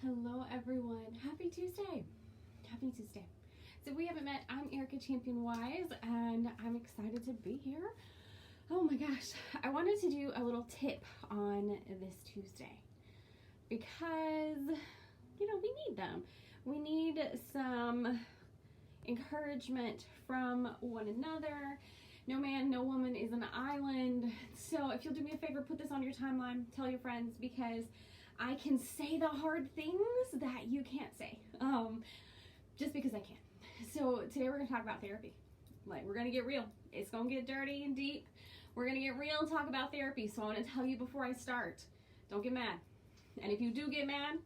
Hello everyone. Happy Tuesday. Happy Tuesday. So if we haven't met, I'm Erica Champion Wise and I'm excited to be here. Oh my gosh. I wanted to do a little tip on this Tuesday because, we need them. We need some encouragement from one another. No man, no woman is an island. So if you'll do me a favor, put this on your timeline, tell your friends, because I can say the hard things that you can't say, just because I can. So today we're going to talk about therapy. We're going to get real. It's going to get dirty and deep. We're going to get real and talk about therapy. So I want to tell you before I start, don't get mad. And if you do get mad,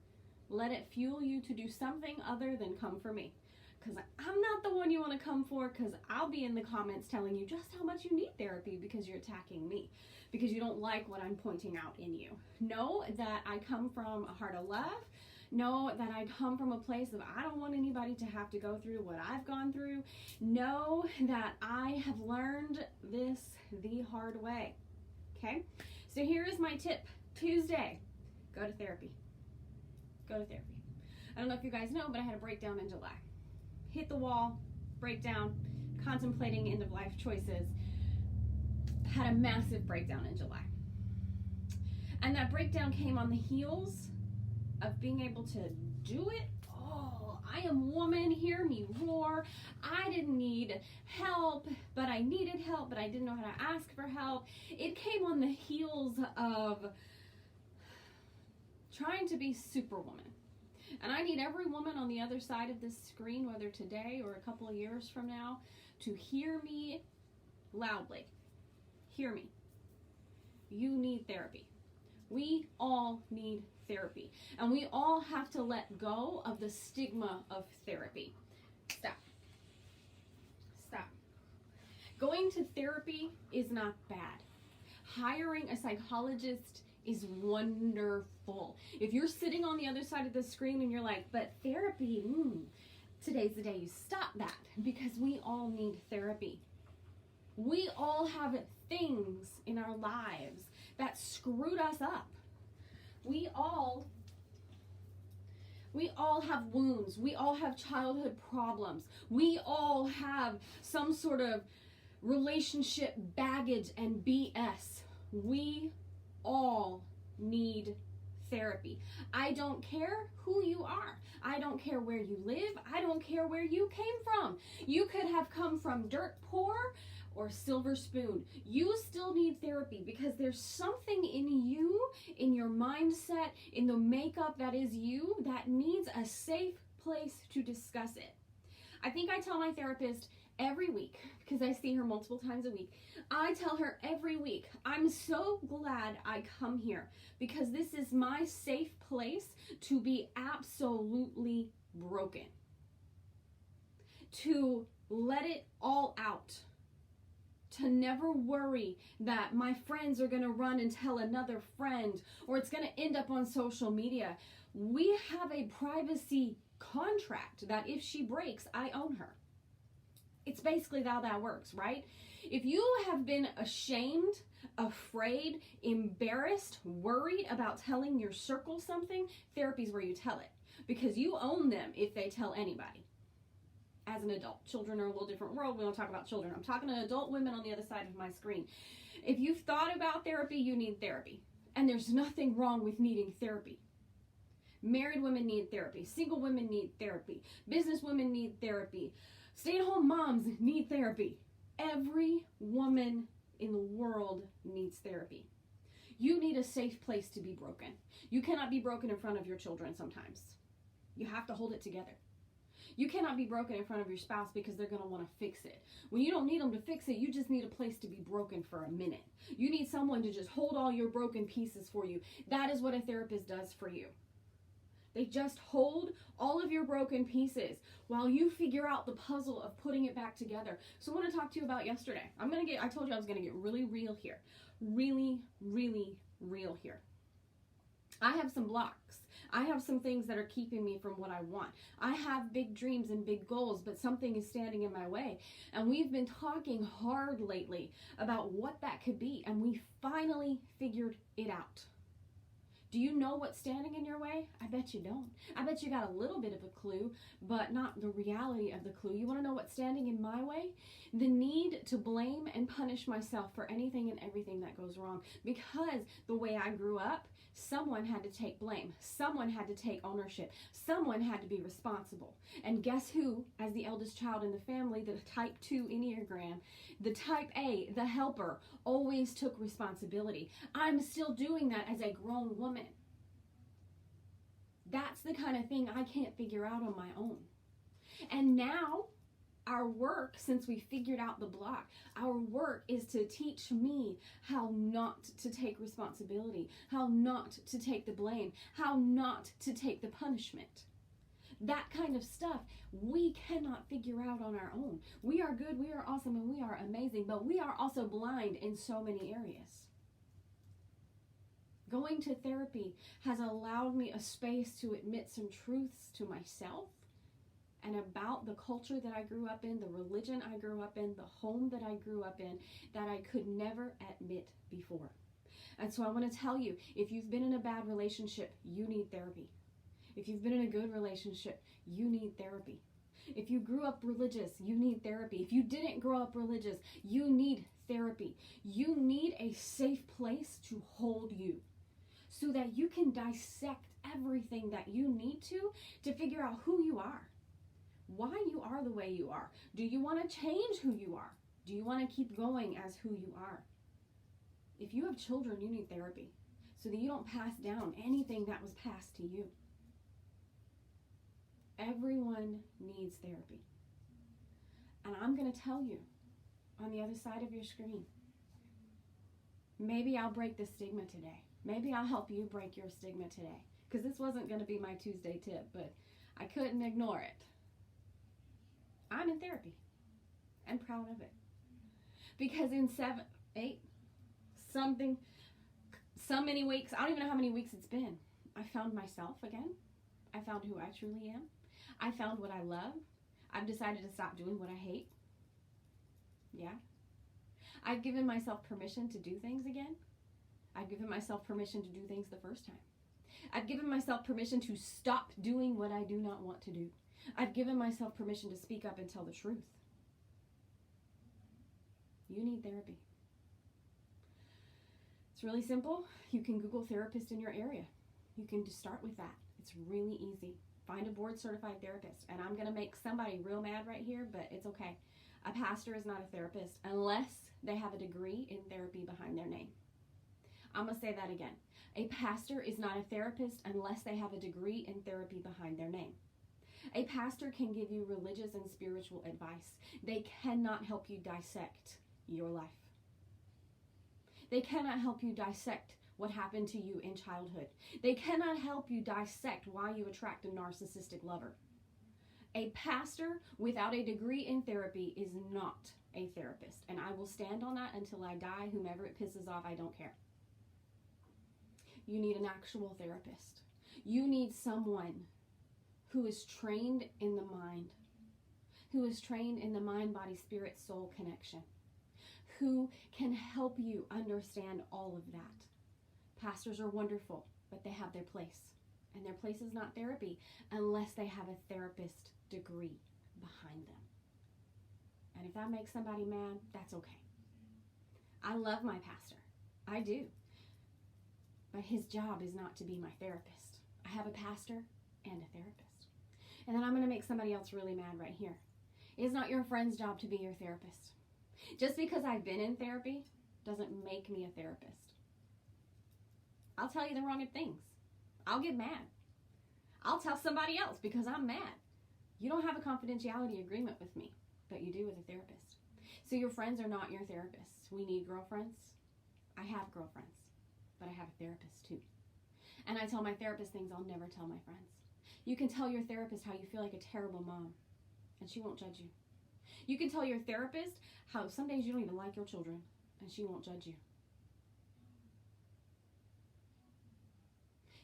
let it fuel you to do something other than come for me. Because I'm not the one you want to come for, because I'll be in the comments telling you just how much you need therapy because you're attacking me, because you don't like what I'm pointing out in you. Know that I come from a heart of love. Know that I come from a place of I don't want anybody to have to go through what I've gone through. Know that I have learned this the hard way. Okay? So here is my tip. Tuesday, go to therapy. Go to therapy. I don't know if you guys know, but I had a breakdown in July. Hit the wall, breakdown, contemplating end of life choices. Had a massive breakdown in July. And that breakdown came on the heels of being able to do it. Oh, I am woman, hear me roar. I didn't need help, but I needed help, but I didn't know how to ask for help. It came on the heels of trying to be superwoman. And I need every woman on the other side of this screen, whether today or a couple of years from now, to hear me loudly. Hear me. You need therapy. We all need therapy. And we all have to let go of the stigma of therapy. Stop. Stop. Going to therapy is not bad. Hiring a psychologist is wonderful. If you're sitting on the other side of the screen and you're like, but therapy, today's the day you stop that, because we all need therapy. We all have things in our lives that screwed us up. We all have wounds. We all have childhood problems. We all have some sort of relationship baggage and BS. We all need therapy. I don't care who you are. I don't care where you live. I don't care where you came from. You could have come from dirt poor or silver spoon. You still need therapy, because there's something in you, in your mindset, in the makeup that is you, that needs a safe place to discuss it. I think I tell my therapist every week, because I see her multiple times a week, I tell her every week, I'm so glad I come here, because this is my safe place to be absolutely broken. To let it all out. To never worry that my friends are going to run and tell another friend, or it's going to end up on social media. We have a privacy contract that if she breaks, I own her. It's basically how that works, right? If you have been ashamed, afraid, embarrassed, worried about telling your circle something, therapy is where you tell it, because you own them if they tell anybody. As an adult, children are a little different world. We don't talk about children. I'm talking to adult women on the other side of my screen. If you've thought about therapy, you need therapy. And there's nothing wrong with needing therapy. Married women need therapy. Single women need therapy. Business women need therapy. Stay-at-home moms need therapy. Every woman in the world needs therapy. You need a safe place to be broken. You cannot be broken in front of your children sometimes. You have to hold it together. You cannot be broken in front of your spouse, because they're going to want to fix it. When you don't need them to fix it, you just need a place to be broken for a minute. You need someone to just hold all your broken pieces for you. That is what a therapist does for you. They just hold all of your broken pieces while you figure out the puzzle of putting it back together. So I want to talk to you about yesterday. I told you I was going to get really real here. Really, really real here. I have some blocks. I have some things that are keeping me from what I want. I have big dreams and big goals, but something is standing in my way. And we've been talking hard lately about what that could be, and we finally figured it out. Do you know what's standing in your way? I bet you don't. I bet you got a little bit of a clue, but not the reality of the clue. You want to know what's standing in my way? The need to blame and punish myself for anything and everything that goes wrong. Because the way I grew up, someone had to take blame. Someone had to take ownership. Someone had to be responsible. And guess who, as the eldest child in the family, the type 2 Enneagram, the type A, the helper, always took responsibility. I'm still doing that as a grown woman. That's the kind of thing I can't figure out on my own. And now, our work, since we figured out the block, our work is to teach me how not to take responsibility, how not to take the blame, how not to take the punishment. That kind of stuff we cannot figure out on our own. We are good, we are awesome, and we are amazing, but we are also blind in so many areas. Going to therapy has allowed me a space to admit some truths to myself and about the culture that I grew up in, the religion I grew up in, the home that I grew up in, that I could never admit before. And so I want to tell you, if you've been in a bad relationship, you need therapy. If you've been in a good relationship, you need therapy. If you grew up religious, you need therapy. If you didn't grow up religious, you need therapy. You need a safe place to hold you so that you can dissect everything that you need to figure out who you are. Why you are the way you are. Do you want to change who you are? Do you want to keep going as who you are? If you have children, you need therapy so that you don't pass down anything that was passed to you. Everyone needs therapy. And I'm going to tell you on the other side of your screen, maybe I'll break the stigma today. Maybe I'll help you break your stigma today. Because this wasn't going to be my Tuesday tip, but I couldn't ignore it. I'm in therapy and proud of it. Because in so many weeks, I don't even know how many weeks it's been, I found myself again. I found who I truly am. I found what I love. I've decided to stop doing what I hate. Yeah. I've given myself permission to do things again. I've given myself permission to do things the first time. I've given myself permission to stop doing what I do not want to do. I've given myself permission to speak up and tell the truth. You need therapy. It's really simple. You can Google therapist in your area. You can just start with that. It's really easy. Find a board certified therapist. And I'm going to make somebody real mad right here, but it's okay. A pastor is not a therapist unless they have a degree in therapy behind their name. I'm going to say that again. A pastor is not a therapist unless they have a degree in therapy behind their name. A pastor can give you religious and spiritual advice. They cannot help you dissect your life. They cannot help you dissect what happened to you in childhood. They cannot help you dissect why you attract a narcissistic lover. A pastor without a degree in therapy is not a therapist. And I will stand on that until I die. Whomever it pisses off, I don't care. You need an actual therapist. You need someone who is trained in the mind, who is trained in the mind, body, spirit, soul connection, who can help you understand all of that. Pastors are wonderful, but they have their place. And their place is not therapy unless they have a therapist degree behind them. And if that makes somebody mad, that's okay. I love my pastor. I do. But his job is not to be my therapist. I have a pastor and a therapist. And then I'm going to make somebody else really mad right here. It is not your friend's job to be your therapist. Just because I've been in therapy doesn't make me a therapist. I'll tell you the wrong things. I'll get mad. I'll tell somebody else because I'm mad. You don't have a confidentiality agreement with me, but you do with a therapist. So your friends are not your therapists. We need girlfriends. I have girlfriends, but I have a therapist too. And I tell my therapist things I'll never tell my friends. You can tell your therapist how you feel like a terrible mom, and she won't judge you. You can tell your therapist how some days you don't even like your children, and she won't judge you.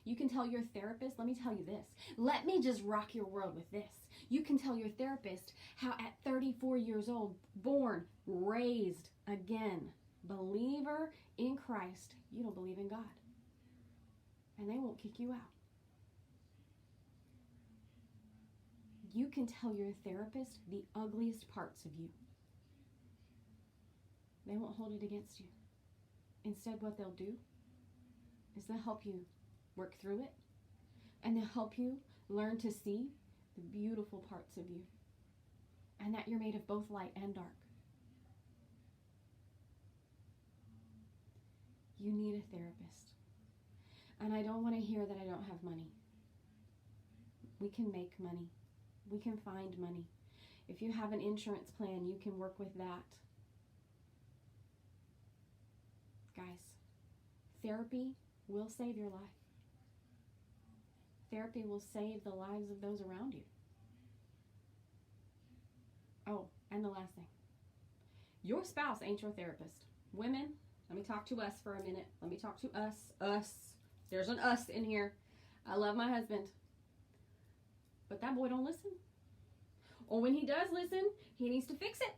You can tell your therapist, let me tell you this. Let me just rock your world with this. You can tell your therapist how at 34 years old, born, raised again, believer in Christ, you don't believe in God. and they won't kick you out. You can tell your therapist the ugliest parts of you. They won't hold it against you. Instead, what they'll do is they'll help you work through it, and they'll help you learn to see the beautiful parts of you, and that you're made of both light and dark. You need a therapist. And I don't want to hear that I don't have money. We can make money. We can find money. If you have an insurance plan, you can work with that. Guys, therapy will save your life. Therapy will save the lives of those around you. Oh, and the last thing. Your spouse ain't your therapist. Women, let me talk to us for a minute. Let me talk to us. Us. There's an us in here. I love my husband. But that boy don't listen. Or when he does listen, he needs to fix it.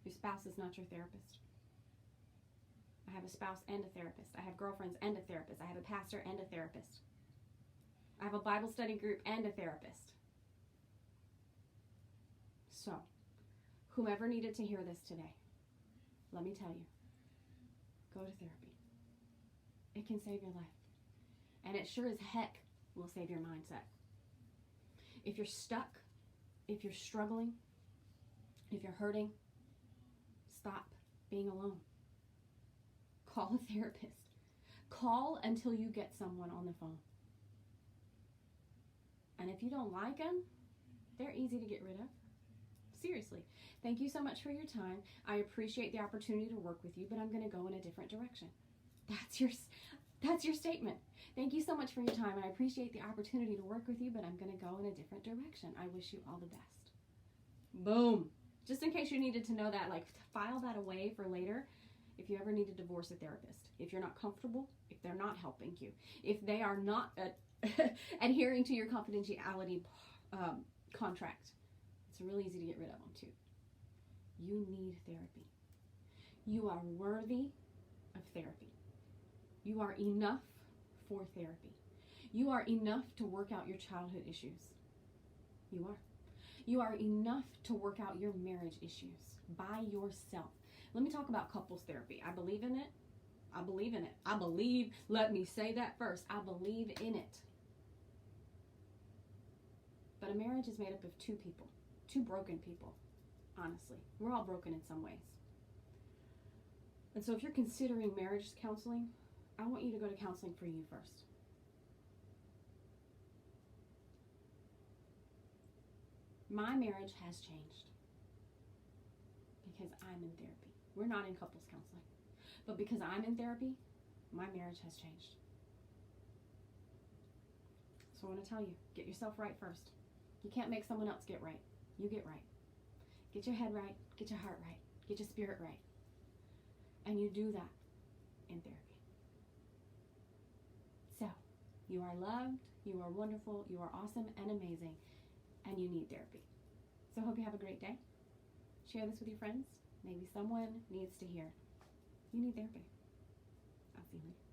Your spouse is not your therapist. I have a spouse and a therapist. I have girlfriends and a therapist. I have a pastor and a therapist. I have a Bible study group and a therapist. So, whomever needed to hear this today, let me tell you, go to therapy. It can save your life. And it sure as heck will save your mindset. If you're stuck, if you're struggling, if you're hurting, stop being alone. Call a therapist. Call until you get someone on the phone. And if you don't like them, they're easy to get rid of. Seriously. Thank you so much for your time. I appreciate the opportunity to work with you, but I'm going to go in a different direction. That's your statement. Thank you so much for your time. I appreciate the opportunity to work with you, but I'm going to go in a different direction. I wish you all the best. Boom. Just in case you needed to know that, like, file that away for later. If you ever need to divorce a therapist, if you're not comfortable, if they're not helping you, if they are not adhering to your confidentiality contract, it's really easy to get rid of them too. You need therapy. You are worthy of therapy. You are enough for therapy. You are enough to work out your childhood issues. You are. You are enough to work out your marriage issues by yourself. Let me talk about couples therapy. I believe in it. I believe in it. Let me say that first. I believe in it. But a marriage is made up of two people, two broken people, honestly. We're all broken in some ways. And so if you're considering marriage counseling, I want you to go to counseling for you first. My marriage has changed because I'm in therapy. We're not in couples counseling. But because I'm in therapy, my marriage has changed. So I want to tell you, get yourself right first. You can't make someone else get right. You get right. Get your head right. Get your heart right. Get your spirit right. And you do that in therapy. So, you are loved, you are wonderful, you are awesome and amazing, and you need therapy. So I hope you have a great day. Share this with your friends. Maybe someone needs to hear. You need therapy. I'll see you later.